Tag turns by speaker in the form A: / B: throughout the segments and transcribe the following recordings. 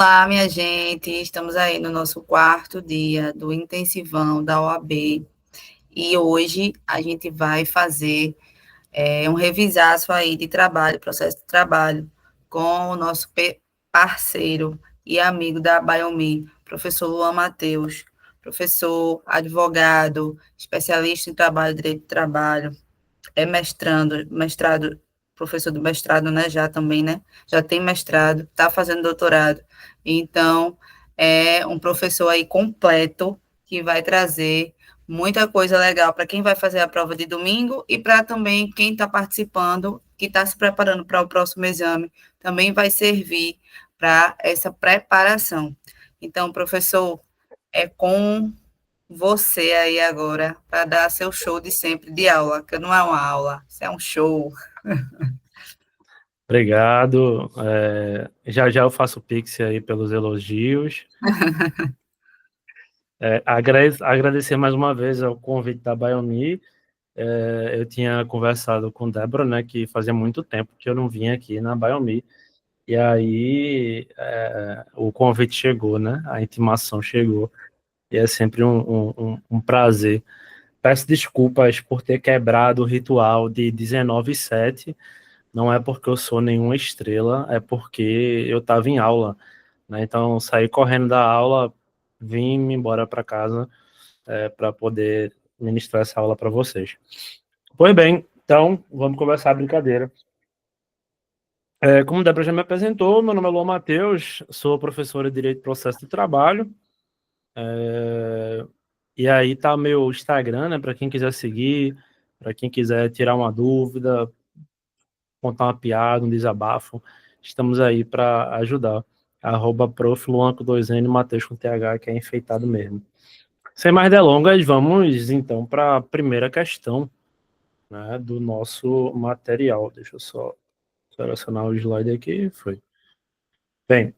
A: Olá, minha gente, estamos aí no nosso quarto dia do intensivão da OAB e hoje a gente vai fazer um revisaço aí de trabalho, processo de trabalho, com o nosso parceiro e amigo da Biomi, professor Luan Matheus, professor, advogado, especialista em trabalho, direito do trabalho, mestrado, professor do mestrado, né, já também, né, já tem mestrado, está fazendo doutorado, então, é um professor aí completo, que vai trazer muita coisa legal para quem vai fazer a prova de domingo e para também quem está participando, que está se preparando para o próximo exame, também vai servir para essa preparação. Então, professor, é com você aí agora para dar seu show de sempre de aula, que não é uma aula, isso é um show.
B: Obrigado. Já já eu faço pix aí pelos elogios. Agradecer mais uma vez ao convite da Biomi. Eu tinha conversado com Débora, né, que fazia muito tempo que eu não vinha aqui na Biomi. E aí o convite chegou, né? A intimação chegou. E é sempre um prazer. Peço desculpas por ter quebrado o ritual de 19h07. Não é porque eu sou nenhuma estrela, é porque eu estava em aula, né? Então, saí correndo da aula, vim embora para casa para poder ministrar essa aula para vocês. Pois bem, então, vamos começar a brincadeira. Como o Débora já me apresentou, meu nome é Luan Matheus, sou professor de Direito e Processo de Trabalho. E aí tá meu Instagram, né, para quem quiser seguir, para quem quiser tirar uma dúvida, contar uma piada, um desabafo, estamos aí para ajudar. @prof. Luan com 2N, Matheus com TH, que é enfeitado mesmo. Sem mais delongas, vamos então para a primeira questão, né, do nosso material. Deixa eu só selecionar o slide aqui. Foi. Bem,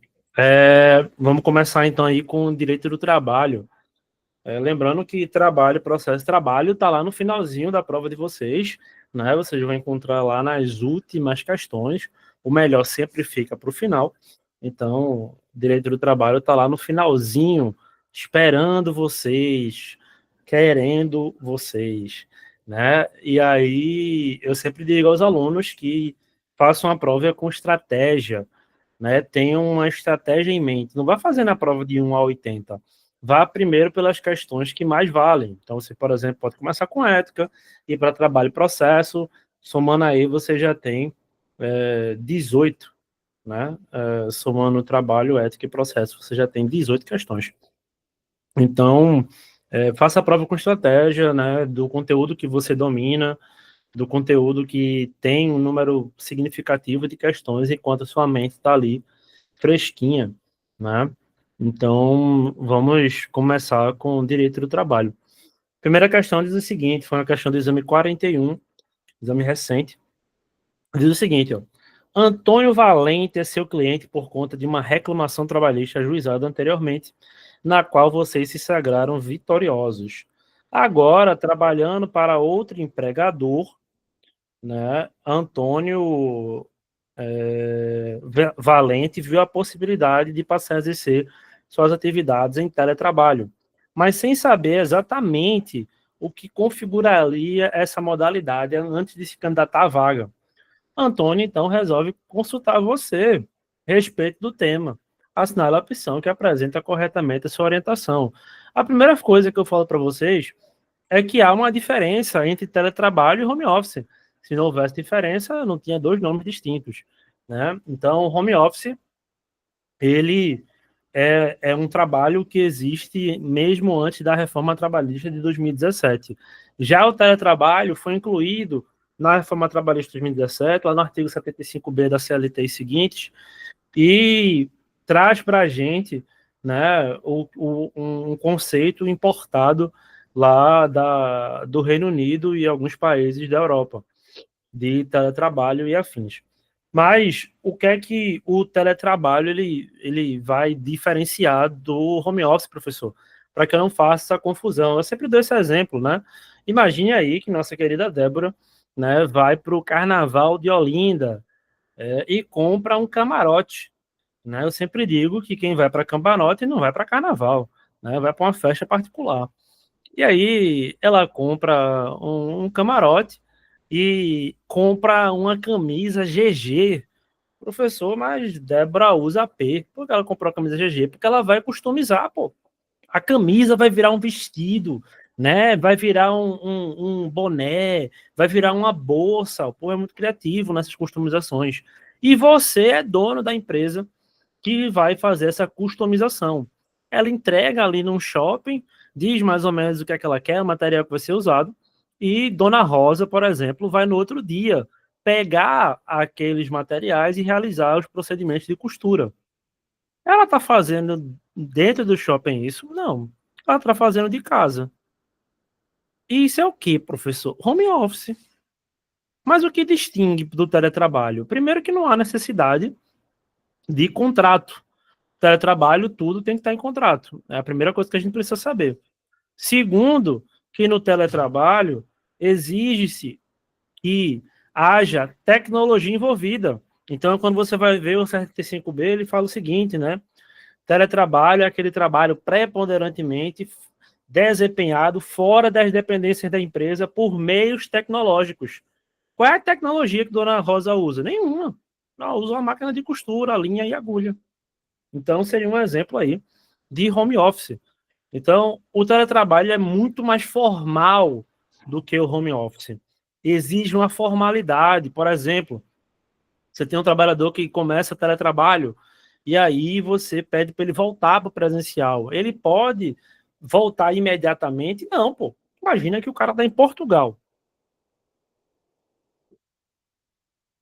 B: vamos começar então aí com o direito do trabalho. Lembrando que trabalho, processo de trabalho, está lá no finalzinho da prova de vocês, né? Vocês vão encontrar lá nas últimas questões. O melhor sempre fica para o final. Então, direito do trabalho está lá no finalzinho, esperando vocês, querendo vocês, né? E aí, eu sempre digo aos alunos que façam a prova com estratégia, né? Tenham uma estratégia em mente. Não vá fazer na prova de 1 a 80. Vá primeiro pelas questões que mais valem. Então, você, por exemplo, pode começar com ética, ir para trabalho e processo, somando aí você já tem 18, né? Somando trabalho, ética e processo, você já tem 18 questões. Então, faça a prova com estratégia, né? Do conteúdo que você domina, do conteúdo que tem um número significativo de questões, enquanto a sua mente está ali fresquinha, né? Então, vamos começar com o direito do trabalho. Primeira questão diz o seguinte, foi uma questão do exame 41, exame recente. Diz o seguinte, ó. Antônio Valente é seu cliente por conta de uma reclamação trabalhista ajuizada anteriormente, na qual vocês se sagraram vitoriosos. Agora, trabalhando para outro empregador, né, Antônio Valente viu a possibilidade de passar a exercer suas atividades em teletrabalho, mas sem saber exatamente o que configuraria essa modalidade antes de se candidatar à vaga. Antônio, então, resolve consultar você a respeito do tema. Assinale a opção que apresenta corretamente a sua orientação. A primeira coisa que eu falo para vocês é que há uma diferença entre teletrabalho e home office. Se não houvesse diferença, não tinha dois nomes distintos, né? Então, o home office, ele é um trabalho que existe mesmo antes da reforma trabalhista de 2017. Já o teletrabalho foi incluído na reforma trabalhista de 2017, lá no artigo 75B da CLT e seguintes, e traz para a gente, né, um conceito importado lá do Reino Unido e alguns países da Europa, de teletrabalho e afins. Mas o que é que o teletrabalho ele vai diferenciar do home office, professor? Para que eu não faça essa confusão. Eu sempre dou esse exemplo, né? Imagine aí que nossa querida Débora, né, vai para o Carnaval de Olinda e compra um camarote, né? Eu sempre digo que quem vai para camarote não vai para carnaval, né? Vai para uma festa particular. E aí ela compra um camarote e compra uma camisa GG. Professor, mas Débora usa P. Por que ela comprou a camisa GG? Porque ela vai customizar, pô. A camisa vai virar um vestido, né? Vai virar um boné, vai virar uma bolsa. O povo é muito criativo nessas customizações. E você é dono da empresa que vai fazer essa customização. Ela entrega ali num shopping, diz mais ou menos o que é que ela quer, o material que vai ser usado, e Dona Rosa, por exemplo, vai no outro dia pegar aqueles materiais e realizar os procedimentos de costura. Ela está fazendo dentro do shopping isso? Não. Ela está fazendo de casa. E isso é o que, professor? Home office. Mas o que distingue do teletrabalho? Primeiro que não há necessidade de contrato. Teletrabalho, tudo tem que estar em contrato. É a primeira coisa que a gente precisa saber. Segundo, que no teletrabalho exige-se que haja tecnologia envolvida. Então, quando você vai ver o 75B, ele fala o seguinte, né? Teletrabalho é aquele trabalho preponderantemente desempenhado fora das dependências da empresa por meios tecnológicos. Qual é a tecnologia que Dona Rosa usa? Nenhuma. Ela usa uma máquina de costura, linha e agulha. Então, seria um exemplo aí de home office. Então, o teletrabalho é muito mais formal do que o home office. Exige uma formalidade. Por exemplo, você tem um trabalhador que começa teletrabalho e aí você pede para ele voltar para o presencial. Ele pode voltar imediatamente? Não, pô. Imagina que o cara está em Portugal.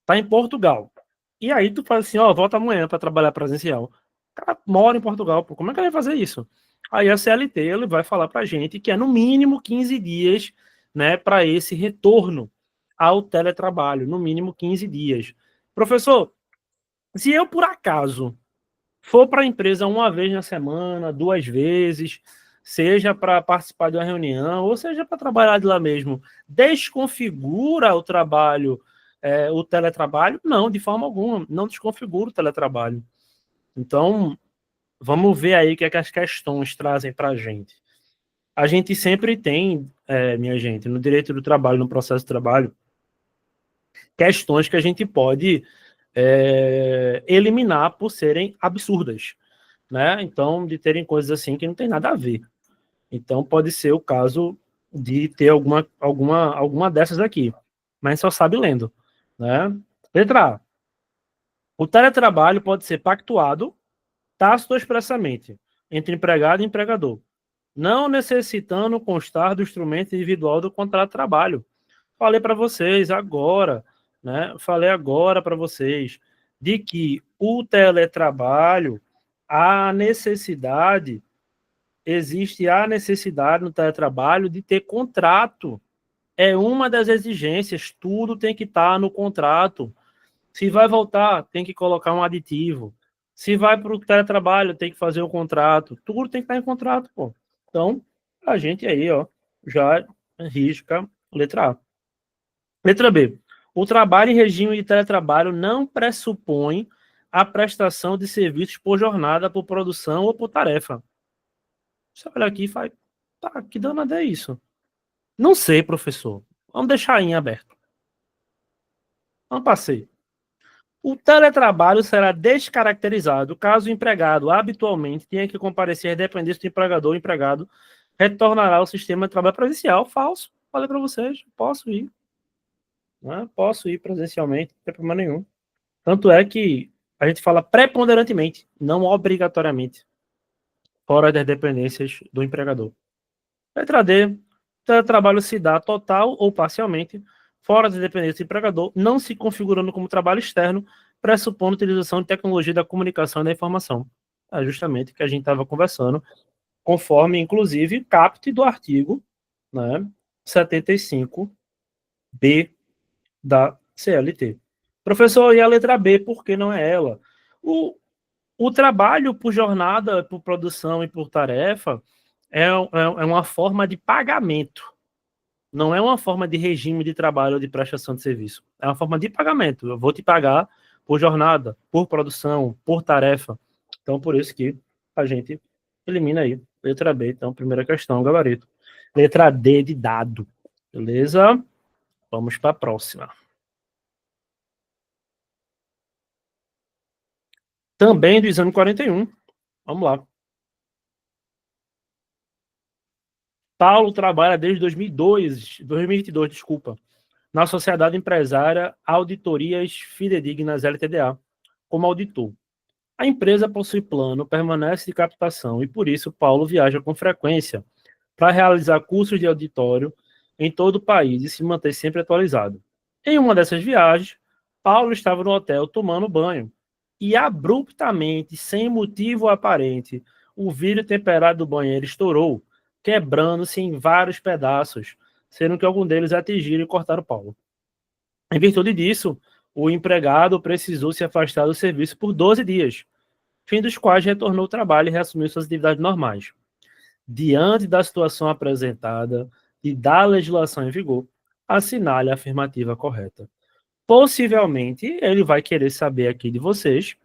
B: Está em Portugal. E aí tu fala assim, ó, volta amanhã para trabalhar presencial. O cara mora em Portugal, pô. Como é que ele vai fazer isso? Aí a CLT ele vai falar para a gente que é no mínimo 15 dias, né, para esse retorno ao teletrabalho, no mínimo 15 dias. Professor, se eu por acaso for para a empresa uma vez na semana, duas vezes, seja para participar de uma reunião, ou seja para trabalhar de lá mesmo, desconfigura o trabalho, o teletrabalho? Não, de forma alguma, não desconfigura o teletrabalho. Então, vamos ver aí o que é que as questões trazem para a gente. A gente sempre tem, minha gente, no direito do trabalho, no processo de trabalho, questões que a gente pode eliminar por serem absurdas, né? Então, de terem coisas assim que não tem nada a ver. Então, pode ser o caso de ter alguma dessas aqui, mas só sabe lendo, né? Letra A. O teletrabalho pode ser pactuado, tácito ou expressamente, entre empregado e empregador, não necessitando constar do instrumento individual do contrato de trabalho. Falei para vocês agora, né? Falei agora para vocês de que o teletrabalho, a necessidade, existe a necessidade no teletrabalho de ter contrato. É uma das exigências, tudo tem que estar no contrato. Se vai voltar, tem que colocar um aditivo. Se vai para o teletrabalho, tem que fazer o contrato. Tudo tem que estar em contrato, pô. Então, a gente aí, ó, já risca letra A. Letra B. O trabalho em regime de teletrabalho não pressupõe a prestação de serviços por jornada, por produção ou por tarefa. Você olha aqui e faz, tá, que danada é isso? Não sei, professor. Vamos deixar em aberto. Não passei. O teletrabalho será descaracterizado caso o empregado habitualmente tenha que comparecer à dependência do empregador. O empregado retornará ao sistema de trabalho presencial. Falso. Falei para vocês, posso ir. Né? Posso ir presencialmente, não tem problema nenhum. Tanto é que a gente fala preponderantemente, não obrigatoriamente, fora das dependências do empregador. Letra D. O teletrabalho se dá total ou parcialmente, fora da dependência do empregador, não se configurando como trabalho externo, pressupondo utilização de tecnologia da comunicação e da informação. É justamente o que a gente estava conversando, conforme, inclusive, caput do artigo, né, 75B da CLT. Professor, e a letra B, por que não é ela? O trabalho por jornada, por produção e por tarefa é uma forma de pagamento. Não é uma forma de regime de trabalho ou de prestação de serviço. É uma forma de pagamento. Eu vou te pagar por jornada, por produção, por tarefa. Então, por isso que a gente elimina aí. Letra B, então, primeira questão, gabarito. Letra D de dado. Beleza? Vamos para a próxima. Também do exame 41. Vamos lá. Paulo trabalha desde 2022, desculpa, na Sociedade Empresária Auditorias Fidedignas LTDA, como auditor. A empresa possui plano, permanece de captação e, por isso, Paulo viaja com frequência para realizar cursos de auditório em todo o país e se manter sempre atualizado. Em uma dessas viagens, Paulo estava no hotel tomando banho e, abruptamente, sem motivo aparente, o vidro temperado do banheiro estourou, quebrando-se em vários pedaços, sendo que algum deles atingiram e cortaram Paulo. Em virtude disso, o empregado precisou se afastar do serviço por 12 dias, fim dos quais retornou ao trabalho e reassumiu suas atividades normais. Diante da situação apresentada e da legislação em vigor, assinale a afirmativa correta. Possivelmente, ele vai querer saber aqui de vocês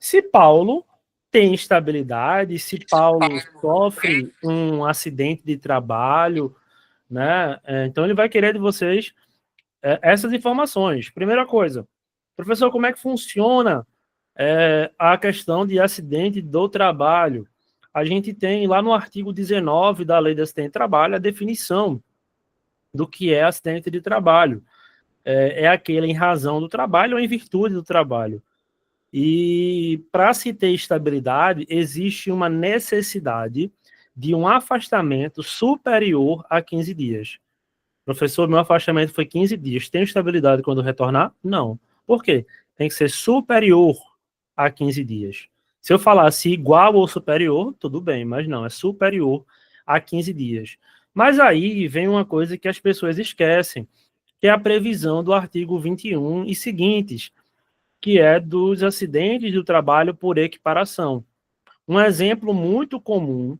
B: se Paulo tem estabilidade, se Paulo sofre um acidente de trabalho, né? Então, ele vai querer de vocês essas informações. Primeira coisa, professor, como é que funciona a questão de acidente do trabalho? A gente tem lá no artigo 19 da Lei de Acidente de Trabalho a definição do que é acidente de trabalho. É aquele em razão do trabalho ou em virtude do trabalho. E para se ter estabilidade, existe uma necessidade de um afastamento superior a 15 dias. Professor, meu afastamento foi 15 dias. Tem estabilidade quando retornar? Não. Por quê? Tem que ser superior a 15 dias. Se eu falasse igual ou superior, tudo bem, mas não, é superior a 15 dias. Mas aí vem uma coisa que as pessoas esquecem, que é a previsão do artigo 21 e seguintes, que é dos acidentes do trabalho por equiparação. Um exemplo muito comum,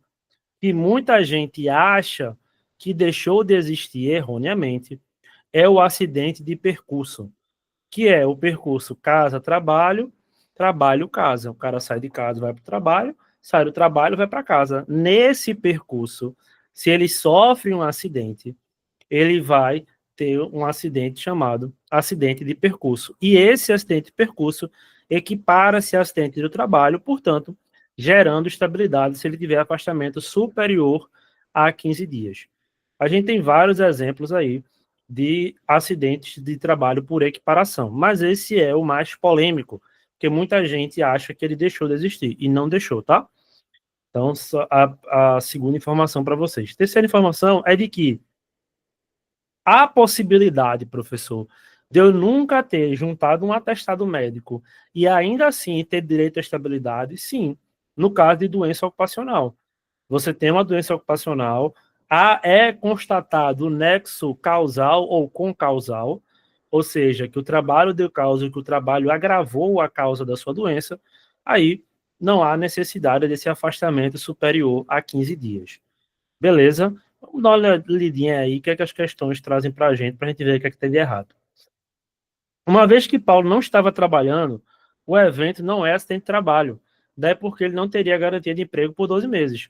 B: que muita gente acha que deixou de existir erroneamente, é o acidente de percurso, que é o percurso casa-trabalho, trabalho-casa. O cara sai de casa, vai para o trabalho, sai do trabalho, vai para casa. Nesse percurso, se ele sofre um acidente, ele vai ter um acidente chamado acidente de percurso. E esse acidente de percurso equipara-se a acidente do trabalho, portanto, gerando estabilidade se ele tiver afastamento superior a 15 dias. A gente tem vários exemplos aí de acidentes de trabalho por equiparação, mas esse é o mais polêmico, porque muita gente acha que ele deixou de existir, e não deixou, tá? Então, a segunda informação para vocês. Terceira informação é de que a possibilidade, professor, de eu nunca ter juntado um atestado médico e ainda assim ter direito à estabilidade, sim, no caso de doença ocupacional. Você tem uma doença ocupacional, é constatado o nexo causal ou concausal, ou seja, que o trabalho deu causa, que o trabalho agravou a causa da sua doença, aí não há necessidade desse afastamento superior a 15 dias. Beleza? Vamos dar uma lidinha aí, o que é que as questões trazem para a gente ver o que é que tem de errado. Uma vez que Paulo não estava trabalhando, o evento não é acidente de trabalho, daí porque ele não teria garantia de emprego por 12 meses.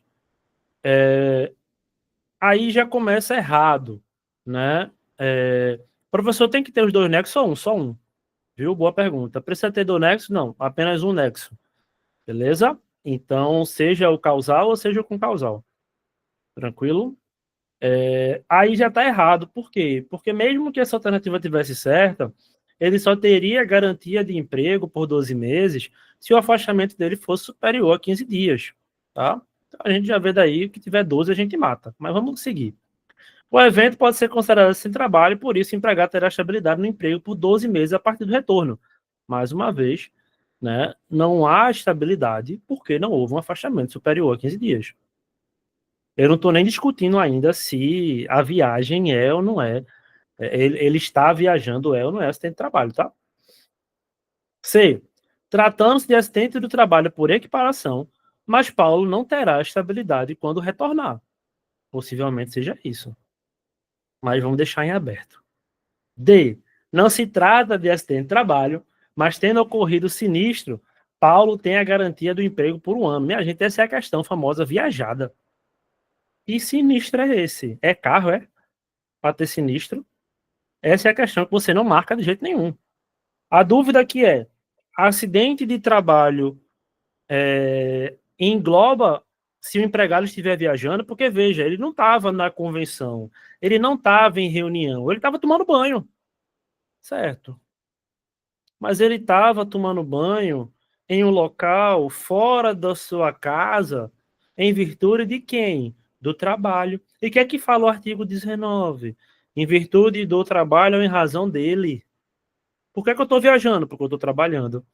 B: Aí já começa errado, né? Professor, tem que ter os dois nexos ou um? Só um. Viu? Boa pergunta. Precisa ter dois nexos? Não, apenas um nexo. Beleza? Então, seja o causal ou seja o concausal. Tranquilo? Aí já está errado. Por quê? Porque mesmo que essa alternativa tivesse certa, ele só teria garantia de emprego por 12 meses se o afastamento dele fosse superior a 15 dias. Tá? Então, a gente já vê daí que tiver 12 a gente mata. Mas vamos seguir. O evento pode ser considerado sem trabalho e por isso o empregado terá estabilidade no emprego por 12 meses a partir do retorno. Mais uma vez, né, não há estabilidade porque não houve um afastamento superior a 15 dias. Eu não estou nem discutindo ainda se a viagem é ou não é. Ele está viajando, é ou não é acidente de trabalho, tá? C. Tratando-se de acidente do trabalho por equiparação, mas Paulo não terá estabilidade quando retornar. Possivelmente seja isso. Mas vamos deixar em aberto. D. Não se trata de acidente de trabalho, Mas tendo ocorrido sinistro, Paulo tem a garantia do emprego por um ano. Minha gente, essa é a questão famosa viajada. Que sinistro é esse? É carro, é? Para ter sinistro? Essa é a questão que você não marca de jeito nenhum. A dúvida aqui é, acidente de trabalho engloba se o empregado estiver viajando, porque, veja, ele não estava na convenção, ele não estava em reunião, ele estava tomando banho, certo? Mas ele estava tomando banho em um local fora da sua casa, em virtude de quem? Do trabalho. E o que é que fala o artigo 19? Em virtude do trabalho ou em razão dele. Por que é que eu estou viajando? Porque eu estou trabalhando.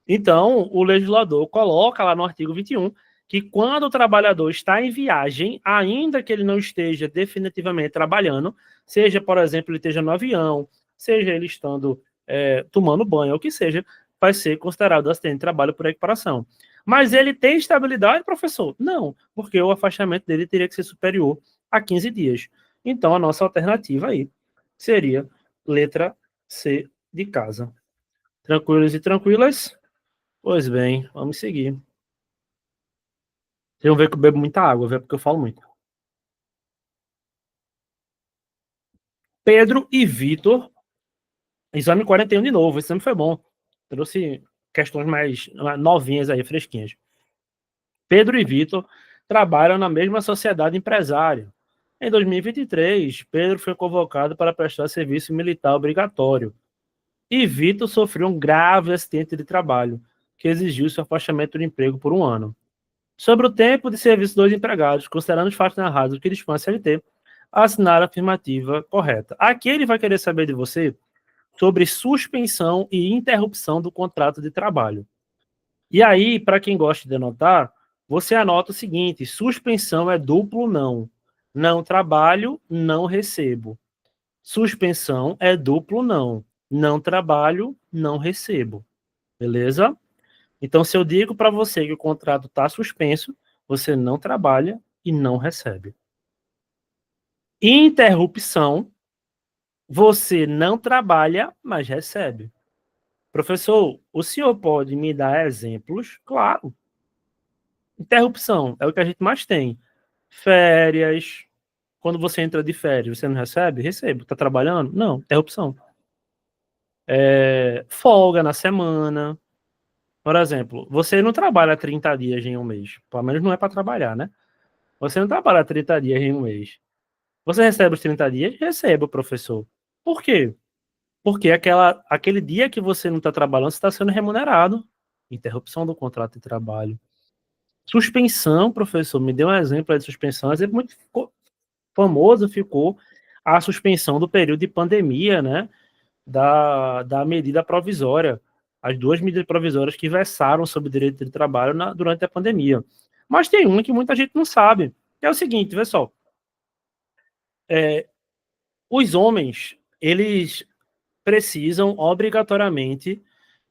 B: Então, o legislador coloca lá no artigo 21 que quando o trabalhador está em viagem, ainda que ele não esteja definitivamente trabalhando, seja, por exemplo, ele esteja no avião, seja ele estando tomando banho, ou o que seja, vai ser considerado acidente de trabalho por equiparação. Mas ele tem estabilidade, professor? Não, porque o afastamento dele teria que ser superior a 15 dias. Então, a nossa alternativa aí seria letra C de casa. Tranquilos e tranquilas? Pois bem, vamos seguir. Vocês vão ver que eu bebo muita água, viu? Porque eu falo muito. Pedro e Vitor, exame 41 de novo. Esse exame foi bom. Trouxe questões mais novinhas aí, fresquinhas. Pedro e Vitor trabalham na mesma sociedade empresária. Em 2023, Pedro foi convocado para prestar serviço militar obrigatório. E Vitor sofreu um grave acidente de trabalho, que exigiu seu afastamento do emprego por um ano. Sobre o tempo de serviço dos empregados, considerando os fatos narrados que dispõe a CLT, assinar a afirmativa correta. Aqui ele vai querer saber de você sobre suspensão e interrupção do contrato de trabalho. E aí, para quem gosta de anotar, você anota o seguinte: suspensão é duplo não. Não trabalho, não recebo. Suspensão é duplo não. Não trabalho, não recebo. Beleza? Então, se eu digo para você que o contrato está suspenso, você não trabalha e não recebe. Interrupção, você não trabalha, mas recebe. Professor, o senhor pode me dar exemplos? Claro. Interrupção é o que a gente mais tem. Férias. Quando você entra de férias, você não recebe? Recebo. Está trabalhando? Não. Interrupção. Folga na semana. Por exemplo, você não trabalha 30 dias em um mês. Pelo menos não é para trabalhar, né? Você não trabalha 30 dias em um mês. Você recebe os 30 dias? Recebo, professor. Por quê? Porque aquele dia que você não está trabalhando, você está sendo remunerado. Interrupção do contrato de trabalho. Suspensão, professor, me deu um exemplo aí de suspensão. Um exemplo muito famoso ficou a suspensão do período de pandemia, né? Da medida provisória. As duas medidas provisórias que versaram sobre o direito de trabalho durante a pandemia. Mas tem uma que muita gente não sabe, que é o seguinte, vê só. Os homens, eles precisam obrigatoriamente,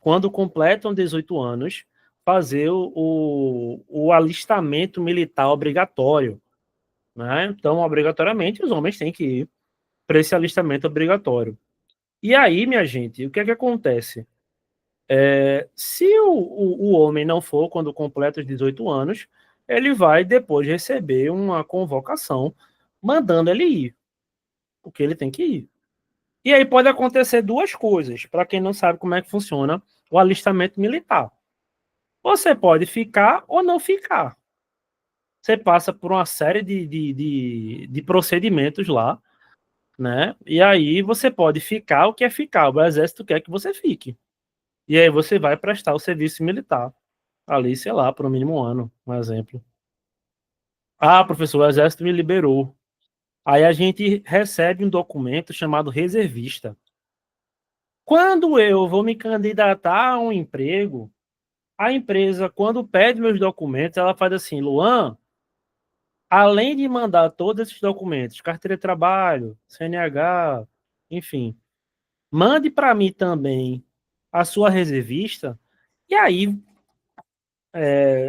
B: quando completam 18 anos, fazer o alistamento militar obrigatório, né? Então, obrigatoriamente, os homens têm que ir para esse alistamento obrigatório. E aí, minha gente, o que é que acontece? Se o homem não for quando completa os 18 anos, ele vai depois receber uma convocação mandando ele ir, porque ele tem que ir. E aí pode acontecer duas coisas, para quem não sabe como é que funciona o alistamento militar. Você pode ficar ou não ficar. Você passa por uma série de procedimentos lá, né? E aí você pode ficar. O que é ficar? O exército quer que você fique. E aí você vai prestar o serviço militar. Ali, sei lá, por um mínimo um ano, um exemplo. Ah, professor, o exército me liberou. Aí a gente recebe um documento chamado reservista. Quando eu vou me candidatar a um emprego, a empresa, quando pede meus documentos, ela faz assim: Luan, além de mandar todos esses documentos, carteira de trabalho, CNH, enfim, mande para mim também a sua reservista. E aí,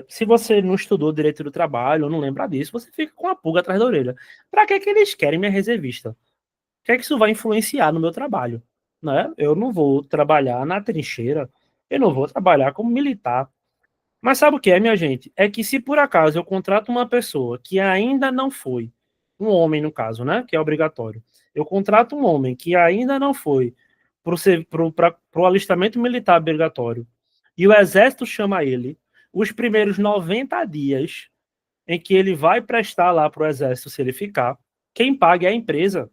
B: se você não estudou direito do trabalho, ou não lembra disso, você fica com a pulga atrás da orelha. Para que eles querem minha reservista? O que é que isso vai influenciar no meu trabalho? Né? Eu não vou trabalhar na trincheira, Eu não vou trabalhar como militar. Mas sabe o que é, minha gente? É que se por acaso eu contrato uma pessoa que ainda não foi, um homem no caso, né? Que é obrigatório. Eu contrato um homem que ainda não foi para o alistamento militar obrigatório e o exército chama ele, os primeiros 90 dias em que ele vai prestar lá para o exército, se ele ficar, quem paga é a empresa.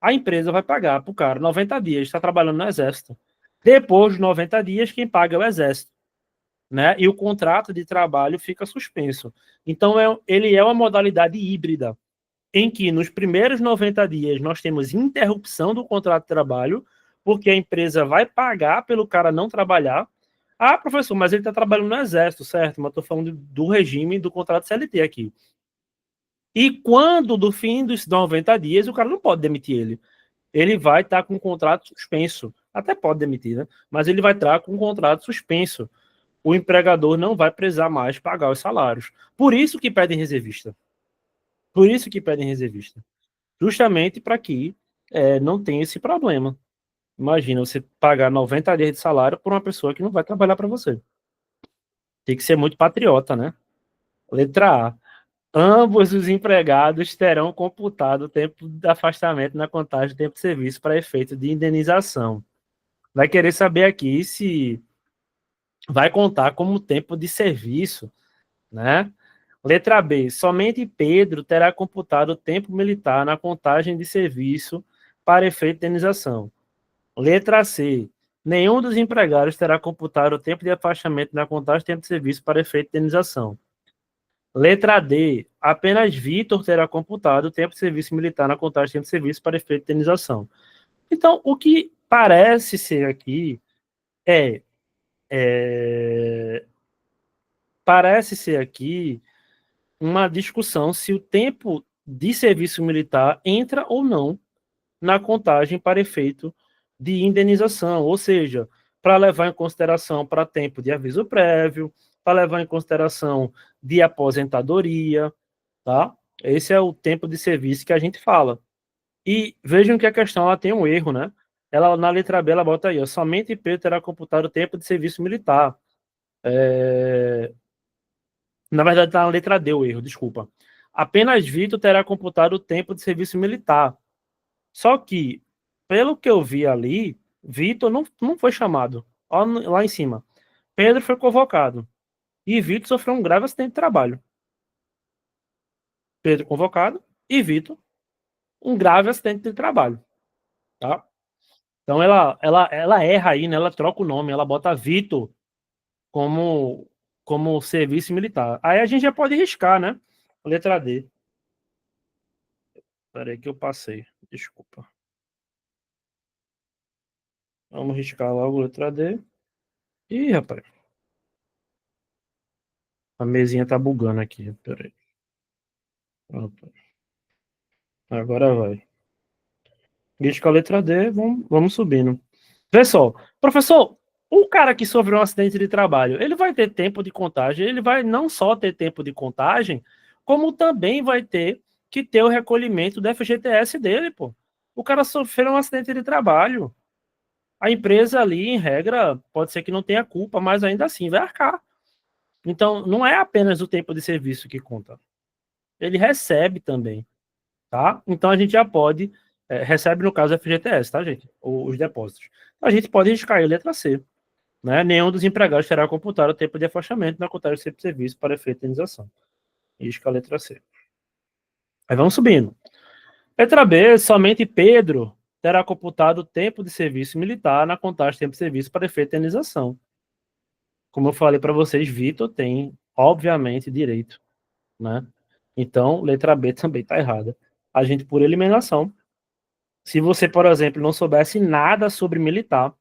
B: A empresa vai pagar para o cara 90 dias, está trabalhando no exército. Depois de 90 dias, quem paga é o exército, né? E o contrato de trabalho fica suspenso. Então, ele é uma modalidade híbrida, em que nos primeiros 90 dias nós temos interrupção do contrato de trabalho, porque a empresa vai pagar pelo cara não trabalhar. Ah, professor, mas ele está trabalhando no exército, certo? Mas estou falando do regime do contrato CLT aqui. E quando, do fim dos 90 dias, o cara não pode demitir ele. Ele vai estar com o contrato suspenso. Até pode demitir, né? Mas ele vai estar com o contrato suspenso. O empregador não vai precisar mais pagar os salários. Por isso que pedem reservista. Por isso que pedem reservista. Justamente para que não tenha esse problema. Imagina você pagar 90 dias de salário por uma pessoa que não vai trabalhar para você. Tem que ser muito patriota, né? Letra A. Ambos os empregados terão computado o tempo de afastamento na contagem do tempo de serviço para efeito de indenização. Vai querer saber aqui se vai contar como tempo de serviço, né? Letra B. Somente Pedro terá computado o tempo militar na contagem de serviço para efeito de indenização. Letra C. Nenhum dos empregados terá computado o tempo de afastamento na contagem de tempo de serviço para efeito de indenização. Letra D. Apenas Vitor terá computado o tempo de serviço militar na contagem de tempo de serviço para efeito de indenização. Então, o que parece ser aqui parece ser aqui uma discussão se o tempo de serviço militar entra ou não na contagem para efeito de indenização, ou seja, para levar em consideração para tempo de aviso prévio, para levar em consideração de aposentadoria, tá? Esse é o tempo de serviço que a gente fala. E vejam que a questão ela tem um erro, né? Ela na letra B ela bota aí, ó, somente Pedro terá computado o tempo de serviço militar. Na verdade, está na letra D o erro, desculpa. Apenas Vitor terá computado o tempo de serviço militar. Só que, pelo que eu vi ali, Vitor não foi chamado. Olha lá em cima. Pedro foi convocado. E Vitor sofreu um grave acidente de trabalho. Pedro convocado e Vitor, um grave acidente de trabalho. Tá? Então ela erra aí, né? Ela troca o nome, ela bota Vitor como, como serviço militar. Aí a gente já pode riscar, né? Letra D. Peraí que eu passei. Desculpa. Vamos riscar logo a letra D. Ih, rapaz. A mesinha tá bugando aqui. Peraí. Pronto. Agora vai. Risca a letra D. Vamos subindo. Vê só. Professor, o cara que sofreu um acidente de trabalho, ele vai ter tempo de contagem. Ele vai não só ter tempo de contagem, como também vai ter que ter o recolhimento do FGTS dele, pô. O cara sofreu um acidente de trabalho. A empresa ali, em regra, pode ser que não tenha culpa, mas ainda assim vai arcar. Então, não é apenas o tempo de serviço que conta. Ele recebe também, tá? Então, a gente já pode, recebe no caso FGTS, tá, gente? Os depósitos. A gente pode riscar a letra C, né? Nenhum dos empregados terá computado o tempo de afastamento na contagem de tempo de serviço para efeito de indenização. Risca a letra C. Aí vamos subindo. Letra B, somente Pedro terá computado o tempo de serviço militar na contagem de tempo de serviço para efeito de indenização. Como eu falei para vocês, Vitor tem, obviamente, direito, né? Então, letra B também está errada. A gente, por eliminação, se você, por exemplo, não soubesse nada sobre militar,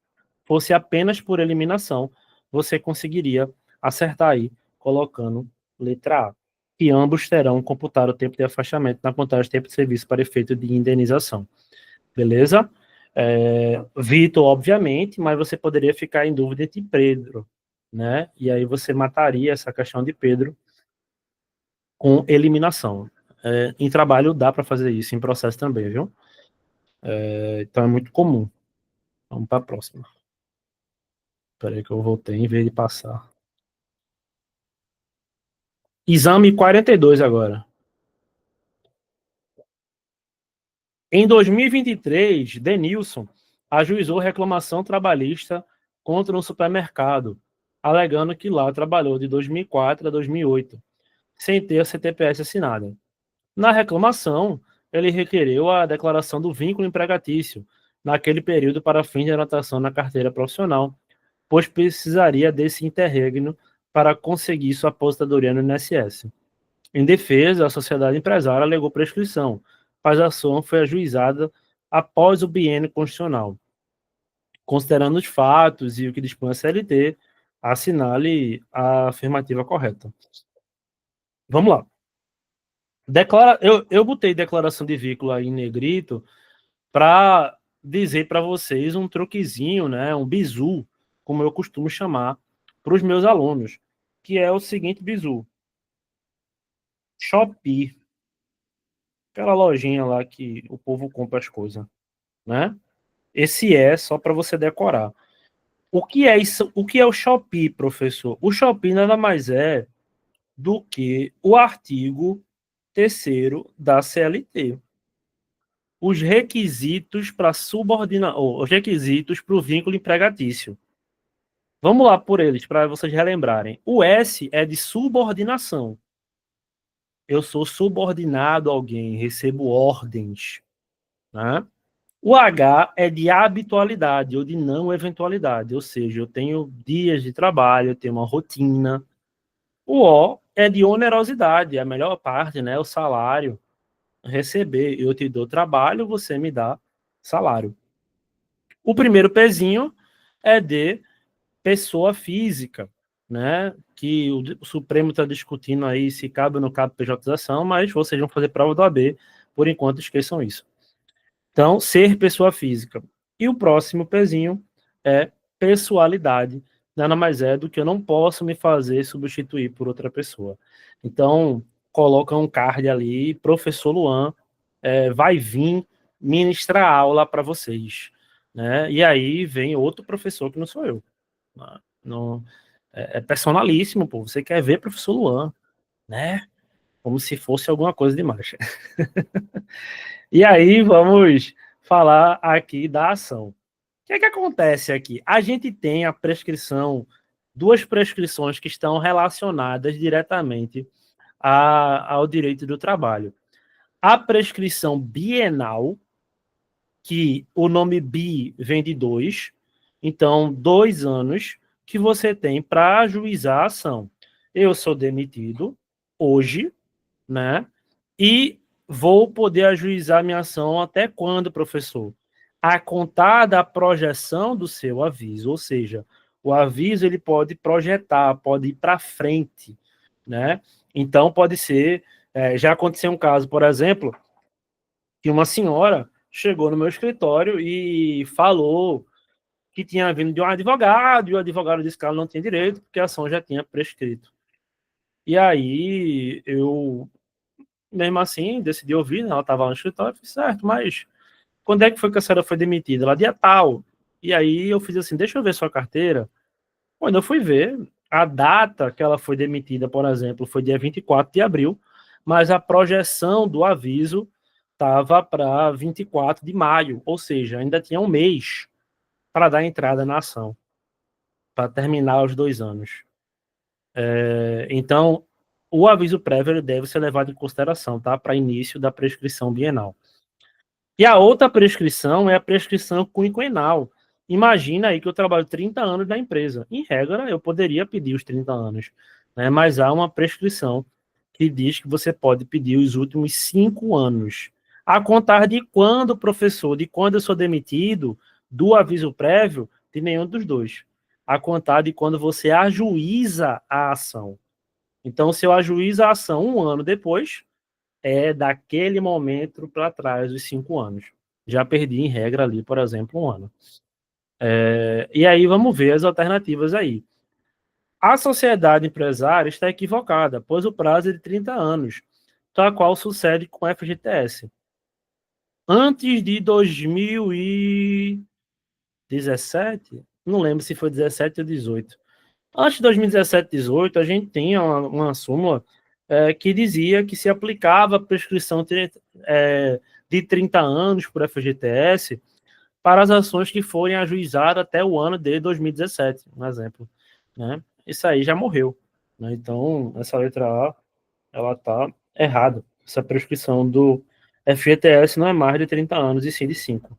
B: fosse apenas por eliminação, você conseguiria acertar aí, colocando letra A. E ambos terão computado o tempo de afastamento na contagem de tempo de serviço para efeito de indenização. Beleza? Vitor, obviamente, mas você poderia ficar em dúvida entre Pedro, né? E aí você mataria essa questão de Pedro com eliminação. Em trabalho dá para fazer isso, em processo também, viu? Então é muito comum. Vamos para a próxima. Espera aí que eu voltei em vez de passar. Exame 42 agora. Em 2023, Denilson ajuizou reclamação trabalhista contra um supermercado, alegando que lá trabalhou de 2004 a 2008, sem ter a CTPS assinada. Na reclamação, ele requereu a declaração do vínculo empregatício naquele período para fim de anotação na carteira profissional, pois precisaria desse interregno para conseguir sua aposentadoria no INSS. Em defesa, a sociedade empresária alegou prescrição, mas a ação foi ajuizada após o biênio constitucional. Considerando os fatos e o que dispõe a CLT, assinale a afirmativa correta. Vamos lá. Eu botei declaração de vínculo aí em negrito para dizer para vocês um truquezinho, né, um bizu, como eu costumo chamar para os meus alunos, que é o seguinte bizu. Shopee, aquela lojinha lá que o povo compra as coisas, né? Esse é só para você decorar. O que é isso? O que é o Shopee, professor? O Shopee nada mais é do que o artigo 3º da CLT. Os requisitos para subordinação, os requisitos para o vínculo empregatício. Vamos lá por eles, para vocês relembrarem. O S é de subordinação. Eu sou subordinado a alguém, recebo ordens, né? O H é de habitualidade ou de não eventualidade, ou seja, eu tenho dias de trabalho, eu tenho uma rotina. O O é de onerosidade, a melhor parte, né? O salário. Receber, eu te dou trabalho, você me dá salário. O primeiro Pzinho é de pessoa física, né? Que o Supremo está discutindo aí se cabe ou não cabe pejotização, mas vocês vão fazer prova do AB, por enquanto esqueçam isso. Então, ser pessoa física. E o próximo pezinho é pessoalidade. Nada mais é do que eu não posso me fazer substituir por outra pessoa. Então, coloca um card ali, professor Luan vai vir ministrar aula para vocês. Né? E aí vem outro professor que não sou eu. Não, é personalíssimo, pô. Você quer ver professor Luan, né? Como se fosse alguma coisa demais. E aí vamos falar aqui da ação. O que é que acontece aqui? A gente tem a prescrição, duas prescrições que estão relacionadas diretamente ao direito do trabalho. A prescrição bienal, que o nome bi vem de 2, então 2 anos que você tem para ajuizar a ação. Eu sou demitido hoje, né? E vou poder ajuizar minha ação até quando, professor? A contar da projeção do seu aviso, ou seja, o aviso ele pode projetar, pode ir para frente, né? Então pode ser, já aconteceu um caso, por exemplo, que uma senhora chegou no meu escritório e falou que tinha vindo de um advogado, e o advogado disse que ela não tinha direito, porque a ação já tinha prescrito. E aí eu mesmo assim, decidi ouvir, né? Ela estava no escritório, fiz, certo, mas quando é que foi que a senhora foi demitida? Ela, dia tal. E aí eu fiz assim, deixa eu ver sua carteira. Quando eu fui ver, a data que ela foi demitida, por exemplo, foi dia 24 de abril, mas a projeção do aviso estava para 24 de maio, ou seja, ainda tinha um mês para dar entrada na ação, para terminar os 2 anos. Então, o aviso prévio deve ser levado em consideração, tá? Para início da prescrição bienal. E a outra prescrição é a prescrição quinquenal. Imagina aí que eu trabalho 30 anos na empresa. Em regra, eu poderia pedir os 30 anos, né? Mas há uma prescrição que diz que você pode pedir os últimos 5 anos. A contar de quando, professor, de quando eu sou demitido, do aviso prévio, de nenhum dos dois. A contar de quando você ajuiza a ação. Então, se eu ajuizo a ação 1 ano depois, é daquele momento para trás, os 5 anos. Já perdi, em regra, ali, por exemplo, 1 ano. E aí vamos ver as alternativas aí. A sociedade empresária está equivocada, pois o prazo é de 30 anos, tal qual sucede com o FGTS. Antes de 2017, não lembro se foi 17 ou 18. Antes de 2017 e 18, a gente tinha uma súmula que dizia que se aplicava a prescrição de 30 anos por FGTS para as ações que forem ajuizadas até o ano de 2017, um exemplo. Né? Isso aí já morreu. Né? Então, essa letra A, ela está errada. Essa prescrição do FGTS não é mais de 30 anos, e sim de 5.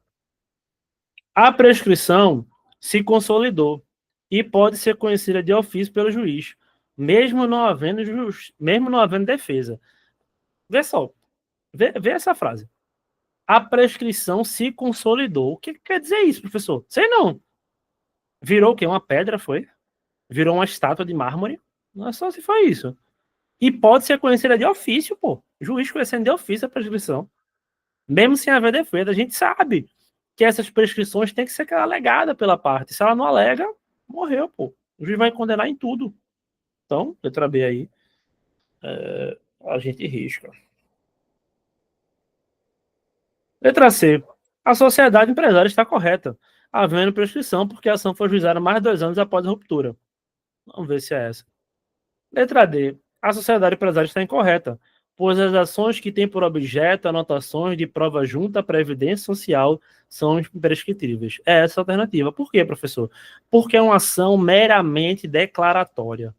B: A prescrição se consolidou e pode ser conhecida de ofício pelo juiz, mesmo não havendo defesa. Vê só, vê essa frase. A prescrição se consolidou. O que quer dizer isso, professor? Sei não. Virou o quê? Uma pedra, foi? Virou uma estátua de mármore? Não é só se foi isso. E pode ser conhecida de ofício, pô. Juiz conhecendo de ofício a prescrição. Mesmo sem haver defesa, a gente sabe que essas prescrições têm que ser alegadas pela parte. Se ela não alega, morreu, pô. O juiz vai condenar em tudo. Então, letra B aí, a gente risca. Letra C. A sociedade empresária está correta, havendo prescrição porque a ação foi juizada mais de 2 anos após a ruptura. Vamos ver se é essa. Letra D. A sociedade empresária está incorreta, pois as ações que têm por objeto anotações de prova junto à Previdência Social são imprescritíveis. É essa a alternativa. Por quê, professor? Porque é uma ação meramente declaratória.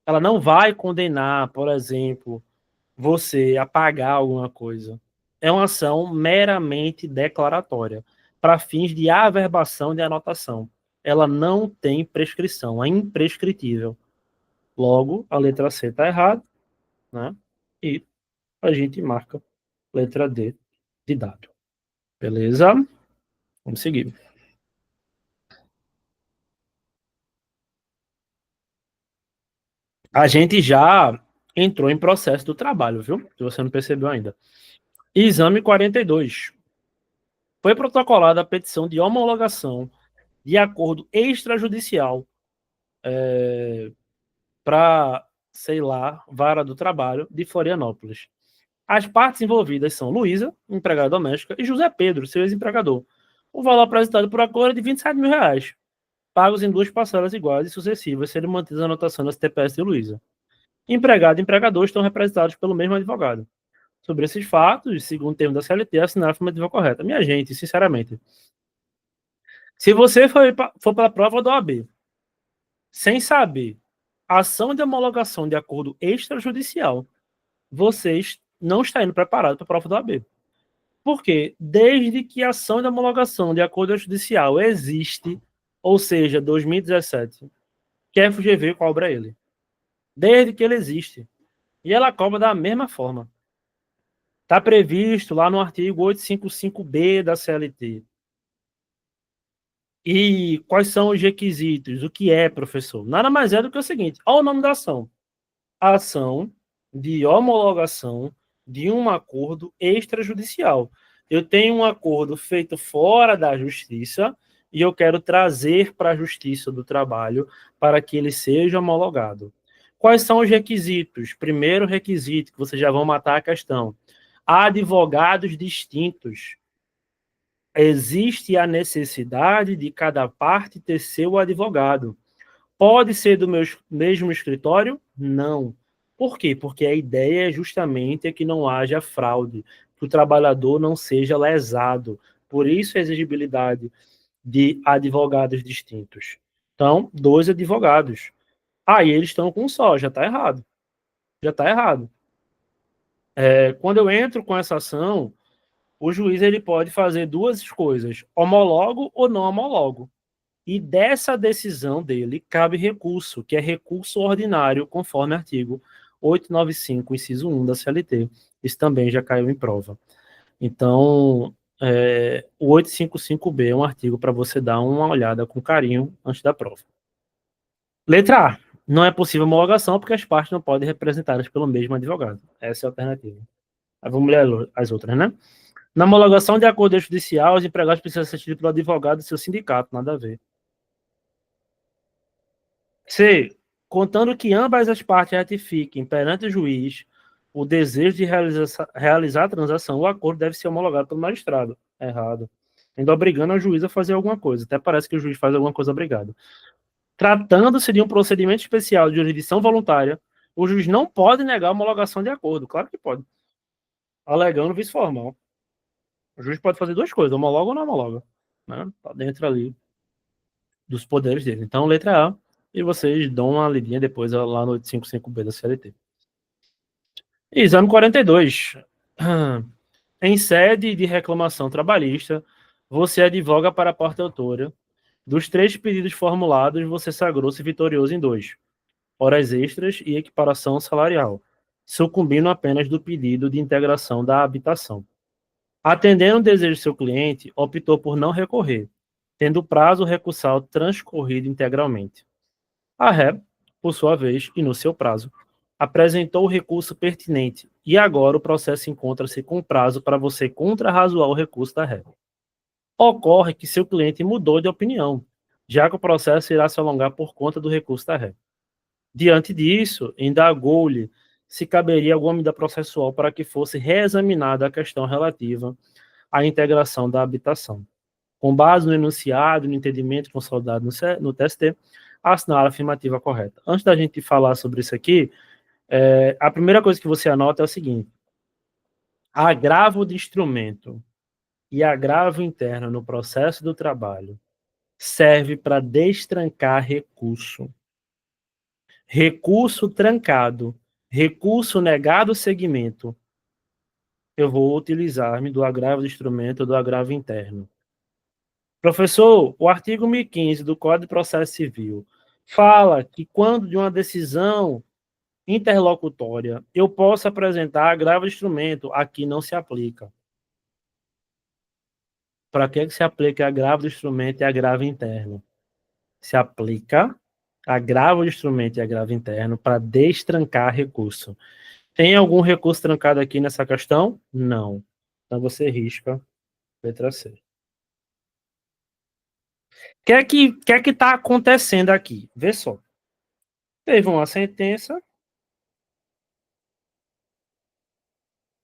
B: Ela não vai condenar, por exemplo, você a pagar alguma coisa. É uma ação meramente declaratória, para fins de averbação de anotação. Ela não tem prescrição, é imprescritível. Logo, a letra C está errada, né? E a gente marca letra D de dado. Beleza? Vamos seguir. A gente já entrou em processo do trabalho, viu? Se você não percebeu ainda. Exame 42. Foi protocolada a petição de homologação de acordo extrajudicial para, sei lá, Vara do Trabalho de Florianópolis. As partes envolvidas são Luísa, empregada doméstica, e José Pedro, seu ex-empregador. O valor apresentado por acordo é de R$ 27.000, pagos em 2 parcelas iguais e sucessivas, sendo mantidas a anotação das TPS de Luísa. Empregado e empregador estão representados pelo mesmo advogado. Sobre esses fatos, segundo o termo da CLT, assinar a afirmativa correta. Minha gente, sinceramente, se você for para a prova do OAB, sem saber a ação de homologação de acordo extrajudicial, vocês não está indo preparado para a prova do OAB. Porque desde que a ação de homologação de acordo judicial existe, ou seja, 2017, que a FGV cobra ele. Desde que ele existe. E ela cobra da mesma forma. Está previsto lá no artigo 855B da CLT. E quais são os requisitos? O que é, professor? Nada mais é do que o seguinte. Olha o nome da ação. Ação de homologação de um acordo extrajudicial. Eu tenho um acordo feito fora da justiça e eu quero trazer para a Justiça do Trabalho para que ele seja homologado. Quais são os requisitos? Primeiro requisito, que vocês já vão matar a questão. Advogados distintos. Existe a necessidade de cada parte ter seu advogado. Pode ser do mesmo escritório? Não. Por quê? Porque a ideia é justamente que não haja fraude, que o trabalhador não seja lesado. Por isso a exigibilidade de advogados distintos. Então, 2 advogados. Aí eles estão com um só, já está errado. Já está errado. Quando eu entro com essa ação, o juiz ele pode fazer 2 coisas, homologo ou não homologo. E dessa decisão dele cabe recurso, que é recurso ordinário, conforme artigo 895, inciso 1 da CLT. Isso também já caiu em prova. Então, o 855B é um artigo para você dar uma olhada com carinho antes da prova. Letra A. Não é possível homologação porque as partes não podem representadas pelo mesmo advogado. Essa é a alternativa. Aí vamos ler as outras, né? Na homologação de acordo judicial, os empregados precisam ser assistidos pelo advogado do seu sindicato. Nada a ver. C. Contando que ambas as partes ratifiquem perante o juiz o desejo de realizar a transação, o acordo deve ser homologado pelo magistrado. Errado. ainda obrigando a juiz a fazer alguma coisa. Até parece que o juiz faz alguma coisa obrigado. Tratando-se de um procedimento especial de jurisdição voluntária, o juiz não pode negar a homologação de acordo. Claro que pode. Alegando vice formal. O juiz pode fazer duas coisas, homologa ou não homologa. Né? Tá dentro ali dos poderes dele. Então, letra A, e vocês dão uma lidinha depois lá no 855B da CLT. Exame 42. Em sede de reclamação trabalhista, você advoga para a parte autora. Dos 3 pedidos formulados, você sagrou-se vitorioso em 2. Horas extras e equiparação salarial, sucumbindo apenas do pedido de integração da habitação. Atendendo o desejo do seu cliente, optou por não recorrer, tendo o prazo recursal transcorrido integralmente. A ré, por sua vez, e no seu prazo, apresentou o recurso pertinente e agora o processo encontra-se com prazo para você contrarrazoar o recurso da ré. Ocorre que seu cliente mudou de opinião, já que o processo irá se alongar por conta do recurso da ré. Diante disso, indagou-lhe se caberia alguma medida processual para que fosse reexaminada a questão relativa à integração da habitação. Com base no enunciado e no entendimento consolidado no TST, assinar a afirmativa correta. Antes da gente falar sobre isso aqui, a primeira coisa que você anota é o seguinte: agravo de instrumento e agravo interno no processo do trabalho serve para destrancar recurso. Recurso trancado, recurso negado segmento, eu vou utilizar-me do agravo de instrumento ou do agravo interno. Professor, o artigo 1015 do Código de Processo Civil fala que quando de uma decisão interlocutória eu posso apresentar agravo de instrumento, aqui não se aplica. Para que se aplica agravo de instrumento e agravo interno? Se aplica agravo de instrumento e agravo interno para destrancar recurso. Tem algum recurso trancado aqui nessa questão? Não. Então você risca letra C. O que é que está acontecendo aqui? Vê só. Teve uma sentença.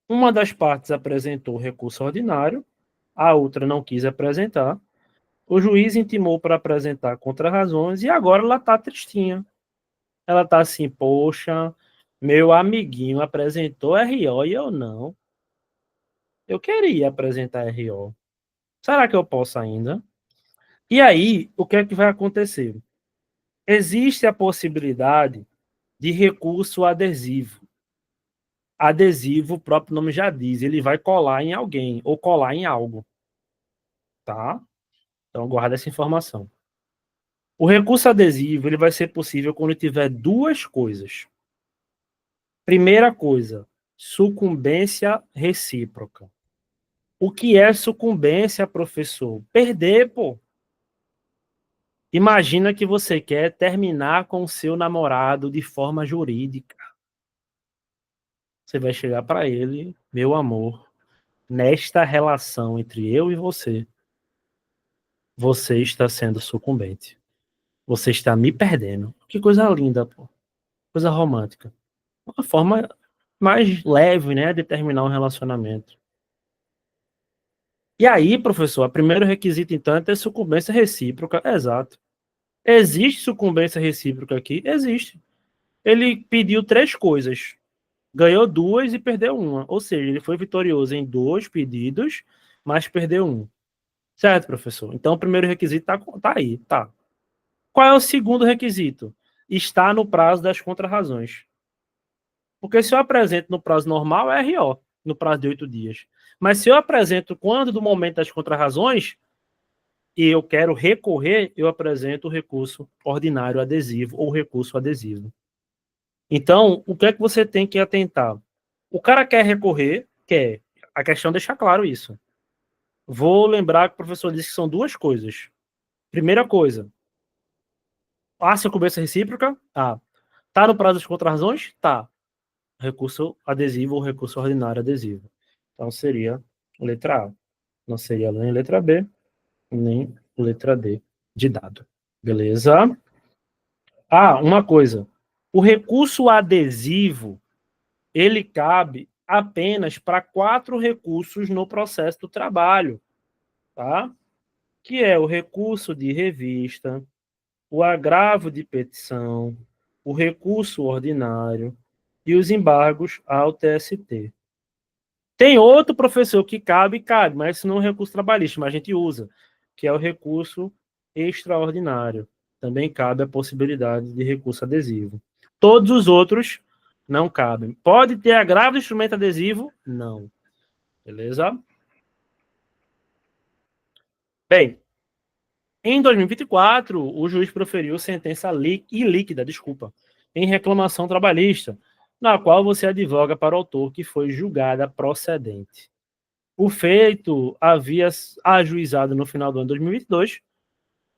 B: Uma das partes apresentou recurso ordinário, a outra não quis apresentar. O juiz intimou para apresentar contrarrazões e agora ela está tristinha. Ela está assim, poxa, meu amiguinho apresentou RO e eu não. Eu queria apresentar RO. Será que eu posso ainda? E aí, o que é que vai acontecer? Existe a possibilidade de recurso adesivo. Adesivo, o próprio nome já diz, ele vai colar em alguém ou colar em algo. Tá? Então, guarda essa informação. O recurso adesivo ele vai ser possível quando tiver duas coisas. Primeira coisa, sucumbência recíproca. O que é sucumbência, professor? Perder, pô. Imagina que você quer terminar com o seu namorado de forma jurídica. Você vai chegar para ele, meu amor, nesta relação entre eu e você está sendo sucumbente. Você está me perdendo. Que coisa linda, pô. Coisa romântica. Uma forma mais leve, né, de terminar um relacionamento. E aí, professor, o primeiro requisito, então, é ter sucumbência recíproca. Exato. Existe sucumbência recíproca aqui? Existe. Ele pediu 3 coisas. Ganhou 2 e perdeu 1. Ou seja, ele foi vitorioso em 2 pedidos, mas perdeu 1. Certo, professor? Então, o primeiro requisito tá aí, tá. Qual é o segundo requisito? Está no prazo das contrarrazões. Porque se eu apresento no prazo normal, é RO, no prazo de 8 dias. Mas se eu apresento quando do momento das contrarrazões, e eu quero recorrer, eu apresento o recurso ordinário adesivo ou recurso adesivo. Então, o que é que você tem que atentar? O cara quer recorrer? Quer. A questão deixa claro isso. Vou lembrar que o professor disse que são 2 coisas. Primeira coisa, a sucumbência recíproca? Tá. Tá no prazo das contrarrazões? Tá. Recurso adesivo ou recurso ordinário adesivo. Então seria letra A. Não seria nem letra B, nem letra D de dado. Beleza? Ah, uma coisa. O recurso adesivo, ele cabe apenas para 4 recursos no processo do trabalho. tá? Que é o recurso de revista, o agravo de petição, o recurso ordinário e os embargos ao TST. Tem outro professor que cabe, mas isso não é um recurso trabalhista, mas a gente usa, que é o recurso extraordinário. Também cabe a possibilidade de recurso adesivo. Todos os outros não cabem. Pode ter agravo de instrumento adesivo? Não. Beleza? Bem, em 2024, o juiz proferiu sentença ilíquida, em reclamação trabalhista, na qual você advoga para o autor que foi julgada procedente. O feito havia ajuizado no final do ano 2022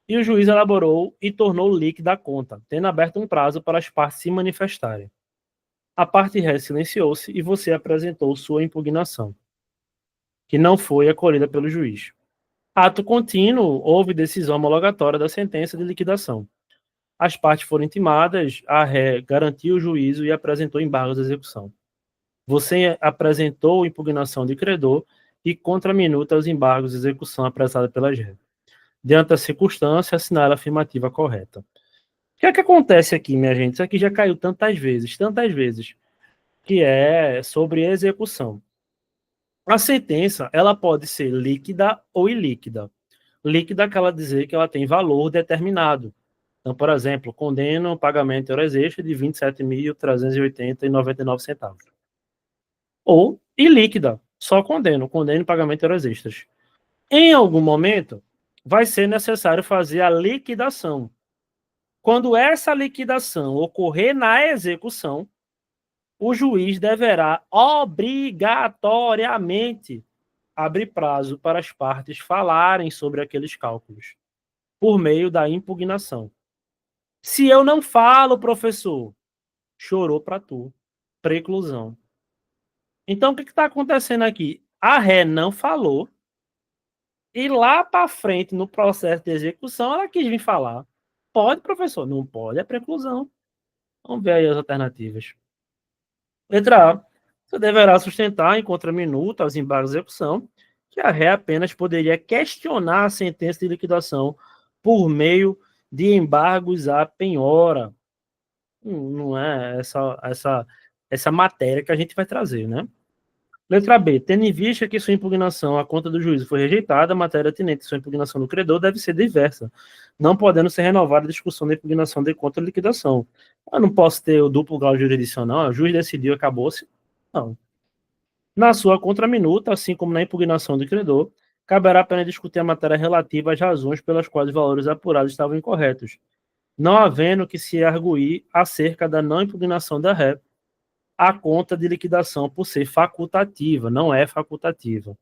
B: e o juiz elaborou e tornou líquida a conta, tendo aberto um prazo para as partes se manifestarem. A parte ré silenciou-se e você apresentou sua impugnação, que não foi acolhida pelo juiz. Ato contínuo, houve decisão homologatória da sentença de liquidação. As partes foram intimadas, a ré garantiu o juízo e apresentou embargos de execução. Você apresentou impugnação de credor e contraminuta os embargos de execução apresentada pela ré. Diante da circunstância, assinala a afirmativa correta. O que é que acontece aqui, minha gente? Isso aqui já caiu tantas vezes, que é sobre execução. A sentença, ela pode ser líquida ou ilíquida. Líquida quer ela dizer que ela tem valor determinado. Então, por exemplo, condeno o pagamento de horas extras de R$ 27.380,99. Ou ilíquida, só condeno o pagamento de horas extras. Em algum momento, vai ser necessário fazer a liquidação. Quando essa liquidação ocorrer na execução, o juiz deverá obrigatoriamente abrir prazo para as partes falarem sobre aqueles cálculos, por meio da impugnação. Se eu não falo, professor, chorou para tu. Preclusão. Então, o que está acontecendo aqui? A ré não falou e lá para frente, no processo de execução, ela quis vir falar. Pode, professor? Não pode, é preclusão. Vamos ver aí as alternativas. Letra A. Você deverá sustentar em contraminuta aos embargos de execução que a ré apenas poderia questionar a sentença de liquidação por meio de embargos à penhora. Não é essa matéria que a gente vai trazer, né? Letra B. Tendo em vista que sua impugnação à conta do juízo foi rejeitada, a matéria atinente sua impugnação do credor deve ser diversa, não podendo ser renovada a discussão da impugnação de conta de liquidação. Eu não posso ter o duplo grau jurisdicional, o juiz decidiu, acabou-se. Não. Na sua contraminuta, assim como na impugnação do credor, caberá apenas discutir a matéria relativa às razões pelas quais os valores apurados estavam incorretos, não havendo que se arguir acerca da não impugnação da ré, a conta de liquidação por ser facultativa, não é facultativa.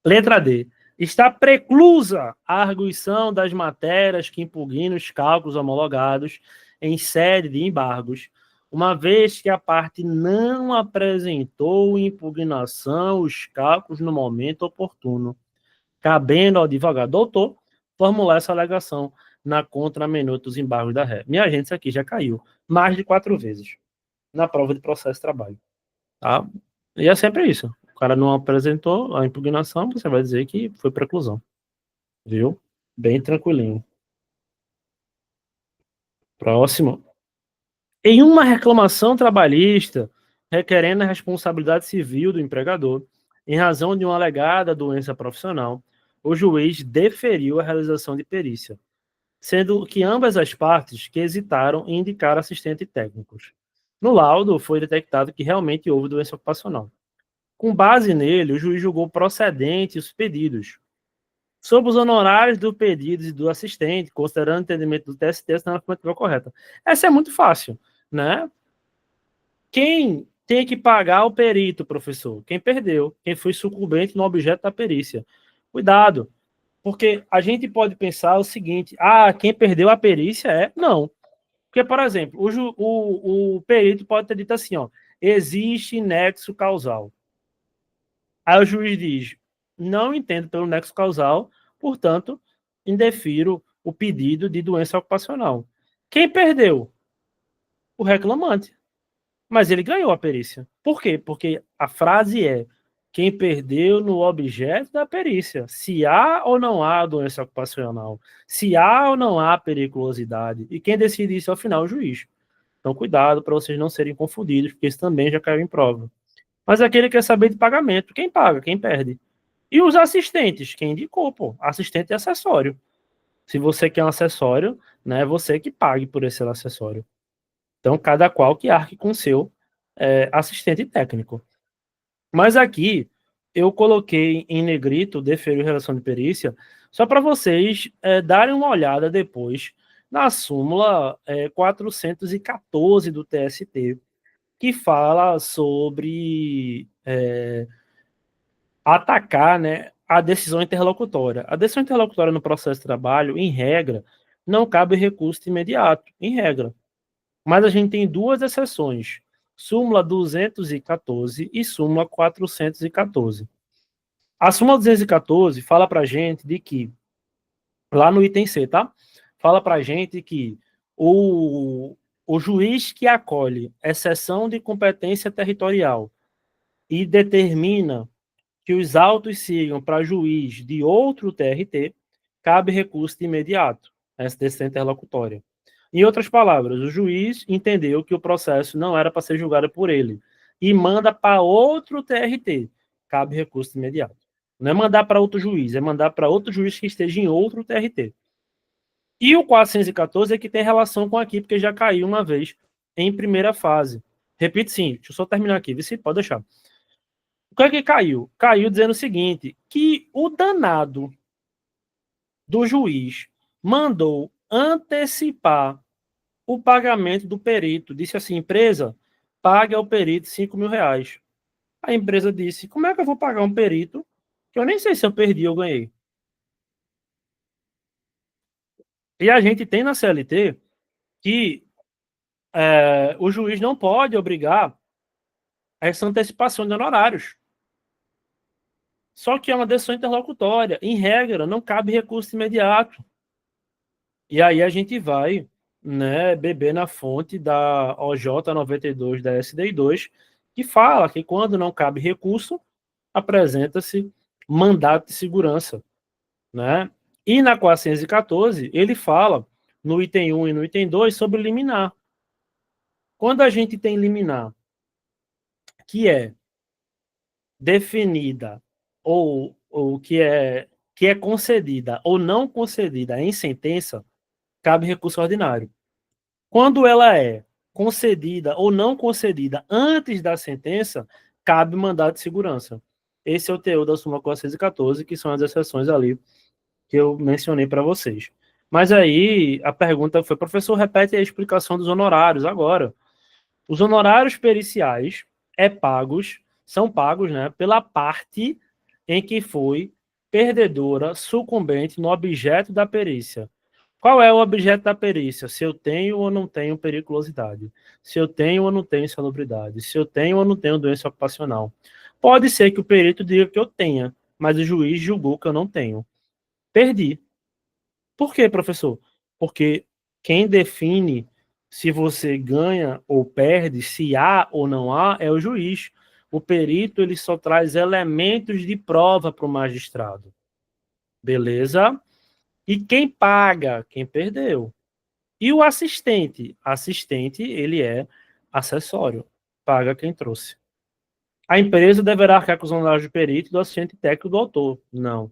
B: Letra D. Está preclusa a arguição das matérias que impugnam os cálculos homologados em sede de embargos, uma vez que a parte não apresentou impugnação os cálculos no momento oportuno, cabendo ao advogado doutor formular essa alegação na contraminuta dos embargos da ré. Minha gente, isso aqui já caiu mais de 4 vezes na prova de processo de trabalho. Tá? E é sempre isso. O cara não apresentou a impugnação, você vai dizer que foi preclusão. Viu? Bem tranquilinho. Próximo. Em uma reclamação trabalhista requerendo a responsabilidade civil do empregador, em razão de uma alegada doença profissional, o juiz deferiu a realização de perícia, sendo que ambas as partes que hesitaram em indicar assistentes técnicos. No laudo, foi detectado que realmente houve doença ocupacional. Com base nele, o juiz julgou procedente os pedidos. Sobre os honorários do pedido e do assistente, considerando o entendimento do TST, na afirmativa correta. Essa é muito fácil, né? Quem tem que pagar o perito, professor? Quem perdeu, quem foi sucumbente no objeto da perícia. Cuidado, porque a gente pode pensar o seguinte: quem perdeu a perícia é. Não. Porque, por exemplo, o perito pode ter dito assim: existe nexo causal. Aí o juiz diz: não entendo pelo nexo causal, portanto, indefiro o pedido de doença ocupacional. Quem perdeu? O reclamante. Mas ele ganhou a perícia. Por quê? Porque a frase é: quem perdeu no objeto da perícia. Se há ou não há doença ocupacional, se há ou não há periculosidade. E quem decide isso ao final é o juiz. Então, cuidado para vocês não serem confundidos, porque isso também já caiu em prova. Mas aquele quer saber de pagamento. Quem paga? Quem perde? E os assistentes? Quem indicou, pô? Assistente e acessório. Se você quer um acessório, né, é você que pague por esse acessório. Então, cada qual que arque com o seu assistente técnico. Mas aqui, eu coloquei em negrito, deferiu relação de perícia, só para vocês darem uma olhada depois na súmula 414 do TST, que fala sobre atacar, né, a decisão interlocutória. A decisão interlocutória no processo de trabalho, em regra, não cabe recurso imediato, em regra. Mas a gente tem duas exceções, súmula 214 e súmula 414. A súmula 214 fala para a gente de que, lá no item C, tá? Fala para a gente que o juiz que acolhe exceção de competência territorial e determina que os autos sigam para juiz de outro TRT, cabe recurso de imediato, essa decisão interlocutória. Em outras palavras, o juiz entendeu que o processo não era para ser julgado por ele e manda para outro TRT, cabe recurso de imediato. Não é mandar para outro juiz, é mandar para outro juiz que esteja em outro TRT. E o 414 é que tem relação com aqui, porque já caiu uma vez em primeira fase. Repito sim, deixa eu só terminar aqui, vê se pode deixar. O que é que caiu? Caiu dizendo o seguinte, que o danado do juiz mandou antecipar o pagamento do perito. Disse assim, empresa, pague ao perito R$ 5.000. A empresa disse, como é que eu vou pagar um perito que eu nem sei se eu perdi ou ganhei? E a gente tem na CLT que o juiz não pode obrigar essa antecipação de honorários. Só que é uma decisão interlocutória. Em regra, não cabe recurso imediato. E aí a gente vai, né, beber na fonte da OJ 92 da SDI2, que fala que quando não cabe recurso, apresenta-se mandato de segurança, né? E na 414, ele fala, no item 1 e no item 2, sobre liminar. Quando a gente tem liminar, que é definida ou que é concedida ou não concedida em sentença, cabe recurso ordinário. Quando ela é concedida ou não concedida antes da sentença, cabe mandado de segurança. Esse é o teor da súmula 414, que são as exceções ali que eu mencionei para vocês. Mas aí a pergunta foi, professor, repete a explicação dos honorários agora. Os honorários periciais são pagos, né, pela parte em que foi perdedora, sucumbente no objeto da perícia. Qual é o objeto da perícia? Se eu tenho ou não tenho periculosidade. Se eu tenho ou não tenho insalubridade. Se eu tenho ou não tenho doença ocupacional. Pode ser que o perito diga que eu tenha, mas o juiz julgou que eu não tenho. Perdi. Por quê, professor? Porque quem define se você ganha ou perde, se há ou não há, é o juiz. O perito ele só traz elementos de prova para o magistrado. Beleza? E quem paga? Quem perdeu. E o assistente? Assistente, ele é acessório. Paga quem trouxe. A empresa deverá arcar com os honorários do perito e do assistente técnico do autor. Não.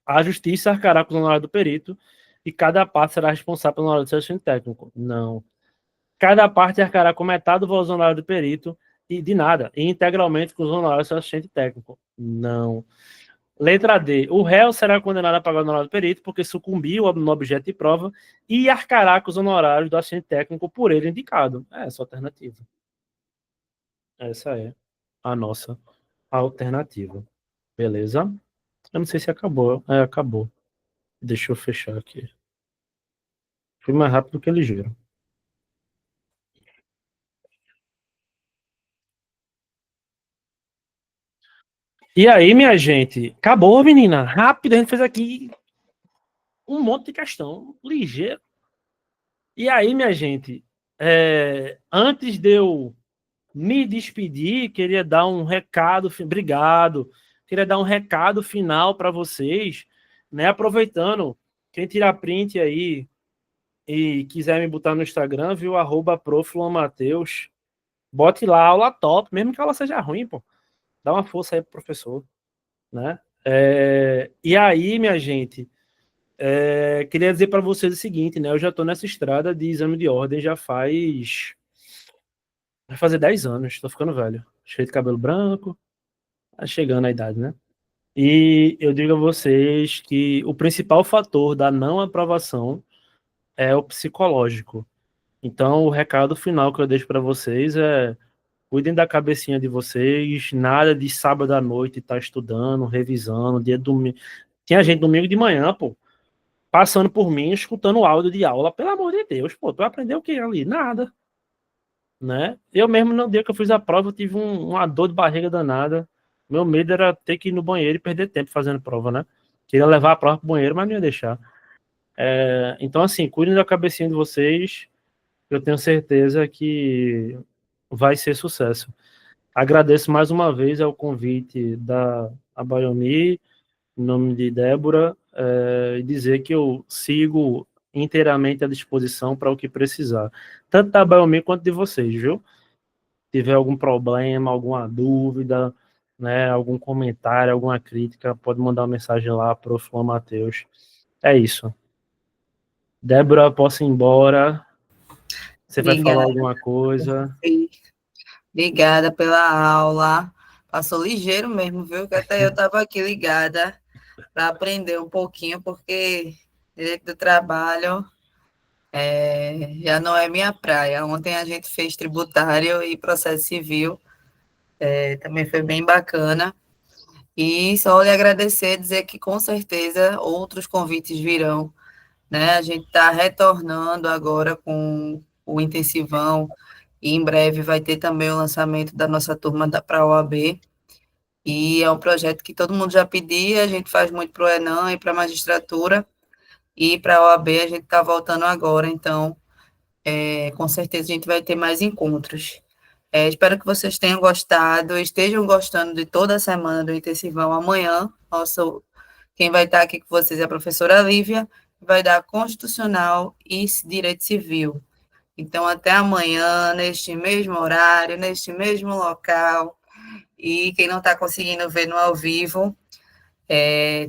B: A justiça arcará com os honorários do perito e cada parte será responsável pelo honorário do assistente técnico. Não. Cada parte arcará com metade do valor do honorário do perito e de nada, e integralmente com os honorários do assistente técnico. Não. Letra D. O réu será condenado a pagar o honorário do perito porque sucumbiu no objeto de prova e arcará com os honorários do assistente técnico por ele indicado. É essa a alternativa. Essa é a nossa alternativa. Beleza? Eu não sei se acabou. Acabou. Deixa eu fechar aqui. Fui mais rápido que ligeiro. E aí, minha gente? Acabou, menina. Rápido, a gente fez aqui um monte de questão. Ligeiro. E aí, minha gente? Antes de eu me despedir, queria dar um recado, obrigado, queria dar um recado final para vocês, né? Aproveitando, quem tirar print aí e quiser me botar no Instagram, viu? @profluanmateus, bote lá aula top, mesmo que ela seja ruim, pô. Dá uma força aí pro professor, né? E aí, minha gente, queria dizer para vocês o seguinte, né? Eu já estou nessa estrada de exame de ordem já vai fazer 10 anos, estou ficando velho. Cheio de cabelo branco, tá chegando a idade, né? E eu digo a vocês que o principal fator da não aprovação é o psicológico. Então, o recado final que eu deixo para vocês é: cuidem da cabecinha de vocês, nada de sábado à noite estar estudando, revisando, dia de domingo. Tinha gente domingo de manhã, pô, passando por mim, escutando o áudio de aula. Pelo amor de Deus, pô, tu aprendeu o que ali? Nada, né? Eu mesmo, no dia que eu fiz a prova, eu tive uma dor de barriga danada. Meu medo era ter que ir no banheiro e perder tempo fazendo prova, né? Queria levar a prova pro banheiro, mas não ia deixar. Então, assim, cuidem da cabecinha de vocês. Eu tenho certeza que vai ser sucesso. Agradeço mais uma vez ao convite da Abayomi, em nome de Débora, e dizer que eu sigo inteiramente à disposição para o que precisar, tanto da Abayomi quanto de vocês, viu? Se tiver algum problema, alguma dúvida, né, algum comentário, alguma crítica, pode mandar uma mensagem lá para o Flor Matheus. É isso. Débora, posso ir embora? Você vai falar
A: Obrigada,
B: alguma coisa?
A: obrigada pela aula. Passou ligeiro mesmo, viu? Que até eu estava aqui ligada para aprender um pouquinho, porque direito do trabalho já não é minha praia. Ontem a gente fez tributário e processo civil, também foi bem bacana. E só lhe agradecer, dizer que com certeza outros convites virão, né? A gente está retornando agora com o intensivão e em breve vai ter também o lançamento da nossa turma para a OAB. E é um projeto que todo mundo já pedia, a gente faz muito para o ENAM e para a magistratura, e para a OAB a gente está voltando agora, então com certeza a gente vai ter mais encontros. Espero que vocês tenham gostado, estejam gostando de toda a semana do intensivão. Amanhã, quem vai estar aqui com vocês é a professora Lívia, que vai dar Constitucional e Direito Civil. Então, até amanhã, neste mesmo horário, neste mesmo local. E quem não está conseguindo ver no ao vivo,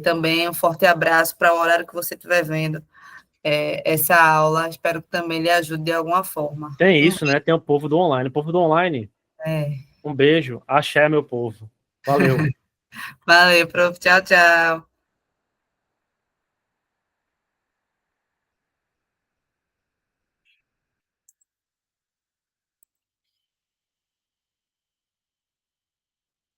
A: também um forte abraço para o horário que você estiver vendo essa aula. Espero que também lhe ajude de alguma forma.
B: Tem isso, né? Tem o povo do online. O povo do online,
A: É.
B: um beijo. Axé, meu povo. Valeu.
A: Valeu, prof. Tchau, tchau.